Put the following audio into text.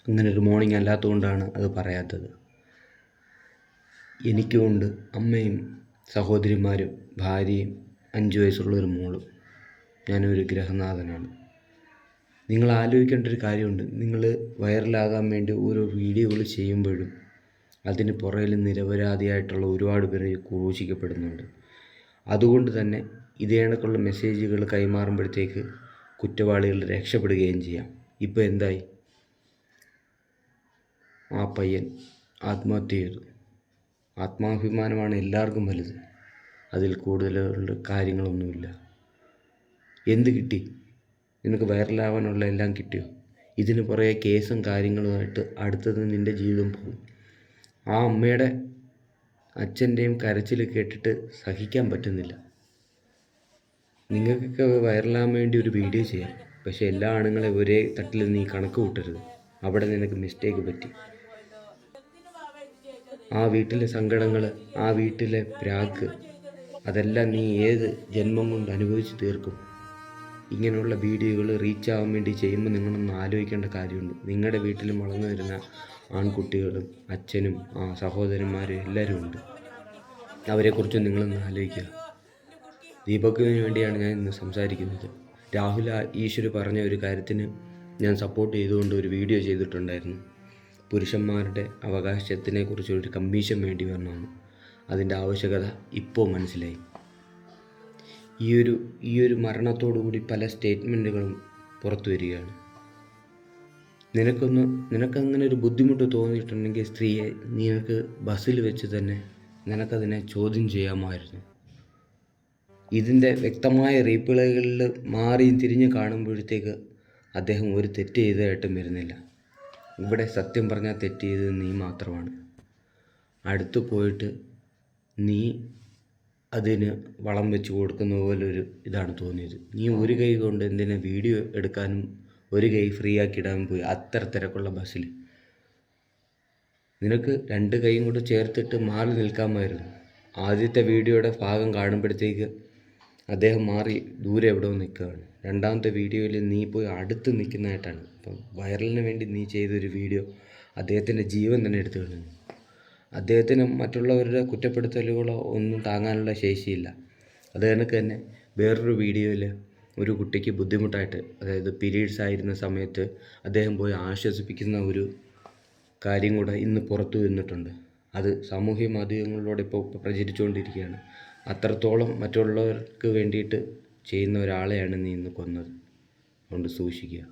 അങ്ങനൊരു മോർണിംഗ് അല്ലാത്തതുകൊണ്ടാണ് അത് പറയാത്തത്. എനിക്കുമുണ്ട് അമ്മയും സഹോദരിമാരും ഭാര്യയും 5 വയസ്സുള്ളൊരു മോളും. ഞാനൊരു ഗൃഹനാഥനാണ്. നിങ്ങൾ ആലോചിക്കേണ്ട ഒരു കാര്യമുണ്ട്. നിങ്ങൾ വൈറലാകാൻ വേണ്ടി ഓരോ വീഡിയോകൾ ചെയ്യുമ്പോഴും അതിന് പുറകിൽ നിരപരാധിയായിട്ടുള്ള ഒരുപാട് പേര് ക്രൂശിക്കപ്പെടുന്നുണ്ട്. അതുകൊണ്ട് തന്നെ ഇതേ കണക്കുള്ള മെസ്സേജുകൾ കൈമാറുമ്പോഴത്തേക്ക് കുറ്റവാളികൾ രക്ഷപ്പെടുകയും ചെയ്യാം. ഇപ്പോൾ എന്തായി? ആ പയ്യൻ ആത്മഹത്യ ചെയ്തു. ആത്മാഭിമാനമാണ് എല്ലാവർക്കും വലുത്. അതിൽ കൂടുതലുള്ള കാര്യങ്ങളൊന്നുമില്ല. എന്ത് കിട്ടി? നിനക്ക് വൈറലാവാനുള്ള എല്ലാം കിട്ടിയോ? ഇതിന് പുറകെ കേസും കാര്യങ്ങളുമായിട്ട് അടുത്തത് നിൻ്റെ ജീവിതം പോകും. ആ അമ്മയുടെ അച്ഛൻ്റെയും കരച്ചിൽ കേട്ടിട്ട് സഹിക്കാൻ പറ്റുന്നില്ല. നിങ്ങൾക്കൊക്കെ വൈറലാകാൻ വേണ്ടി ഒരു വീഡിയോ ചെയ്യാം, പക്ഷേ എല്ലാ ആണുങ്ങളെ ഒരേ തട്ടിൽ നീ കണക്ക് കൂട്ടരുത്. അവിടെ നിനക്ക് മിസ്റ്റേക്ക് പറ്റി. ആ വീട്ടിലെ സങ്കടങ്ങൾ, ആ വീട്ടിലെ പ്രാക്ക്, അതെല്ലാം നീ ഏത് ജന്മം കൊണ്ട് അനുഭവിച്ച് തീർക്കും. ഇങ്ങനെയുള്ള വീഡിയോകൾ റീച്ച് ആവാൻ വേണ്ടി ചെയ്യുമ്പോൾ നിങ്ങളൊന്ന് ആലോചിക്കേണ്ട കാര്യമുണ്ട്. നിങ്ങളുടെ വീട്ടിലും വളർന്നു വരുന്ന ആൺകുട്ടികളും അച്ഛനും സഹോദരന്മാരും എല്ലാവരും ഉണ്ട്. അവരെക്കുറിച്ച് നിങ്ങളൊന്ന് ആലോചിക്കുക. ദീപകിന് വേണ്ടിയാണ് ഞാൻ ഇന്ന് സംസാരിക്കുന്നത്. രാഹുൽ ഈശ്വർ പറഞ്ഞ ഒരു കാര്യത്തിന് ഞാൻ സപ്പോർട്ട് ചെയ്തുകൊണ്ട് ഒരു വീഡിയോ ചെയ്തിട്ടുണ്ടായിരുന്നു. പുരുഷന്മാരുടെ അവകാശത്തിനെക്കുറിച്ച് ഒരു കമ്മീഷൻ വേണ്ടി വരണമെന്ന്. അതിൻ്റെ ആവശ്യകത ഇപ്പോൾ മനസ്സിലായി. ഈ ഒരു മരണത്തോടുകൂടി പല സ്റ്റേറ്റ്മെൻറ്റുകളും പുറത്തു വരികയാണ്. നിനക്കങ്ങനെ ഒരു ബുദ്ധിമുട്ട് തോന്നിയിട്ടുണ്ടെങ്കിൽ സ്ത്രീയെ നിനക്ക് ബസ്സിൽ വെച്ച് തന്നെ നിനക്കതിനെ ചോദ്യം ചെയ്യാമായിരുന്നു. ഇതിൻ്റെ വ്യക്തമായ റീപ്ലൈകളിൽ മാറിയും തിരിഞ്ഞ് കാണുമ്പോഴത്തേക്ക് അദ്ദേഹം ഒരു തെറ്റ് ചെയ്തതായിട്ടും വരുന്നില്ല. ഇവിടെ സത്യം പറഞ്ഞാൽ തെറ്റ് ചെയ്തത് നീ മാത്രമാണ്. അടുത്ത് പോയിട്ട് നീ അതിന് വളം വെച്ച് കൊടുക്കുന്ന പോലൊരു ഇതാണ് തോന്നിയത്. നീ ഒരു കൈ കൊണ്ട് എന്തിനാ വീഡിയോ എടുക്കാനും ഒരു കൈ ഫ്രീ ആക്കി ഇടാൻ പോയി അത്ര തിരക്കുള്ള ബസ്സിൽ? നിനക്ക് 2 കൈയും കൂടെ ചേർത്തിട്ട് മാറി നിൽക്കാമായിരുന്നു. ആദ്യത്തെ വീഡിയോയുടെ ഭാഗം കാണുമ്പോഴത്തേക്ക് അദ്ദേഹം മാറി ദൂരെ എവിടെയോ നിൽക്കുകയാണ്. രണ്ടാമത്തെ വീഡിയോയിൽ നീ പോയി അടുത്ത് നിൽക്കുന്നതായിട്ടാണ്. അപ്പം വൈറലിന് വേണ്ടി നീ ചെയ്തൊരു വീഡിയോ അദ്ദേഹത്തിൻ്റെ ജീവൻ തന്നെ എടുത്തു കളഞ്ഞു. അദ്ദേഹത്തിന് മറ്റുള്ളവരുടെ കുറ്റപ്പെടുത്തലുകളോ ഒന്നും താങ്ങാനുള്ള ശേഷിയില്ല. അത് കണക്ക് തന്നെ വേറൊരു വീഡിയോയിൽ ഒരു കുട്ടിക്ക് ബുദ്ധിമുട്ടായിട്ട്, അതായത് പീരീഡ്സ് ആയിരുന്ന സമയത്ത് അദ്ദേഹം പോയി ആശ്വസിപ്പിക്കുന്ന ഒരു കാര്യം കൂടെ ഇന്ന് പുറത്തു വന്നിട്ടുണ്ട്. അത് സാമൂഹ്യ മാധ്യമങ്ങളിലൂടെ ഇപ്പോൾ പ്രചരിച്ചുകൊണ്ടിരിക്കുകയാണ്. അത്രത്തോളം മറ്റുള്ളവർക്ക് വേണ്ടിയിട്ട് ചെയ്യുന്ന ഒരാളെയാണ് നീ ഇന്ന് കൊന്നത്. അതുകൊണ്ട് സൂക്ഷിക്കുക.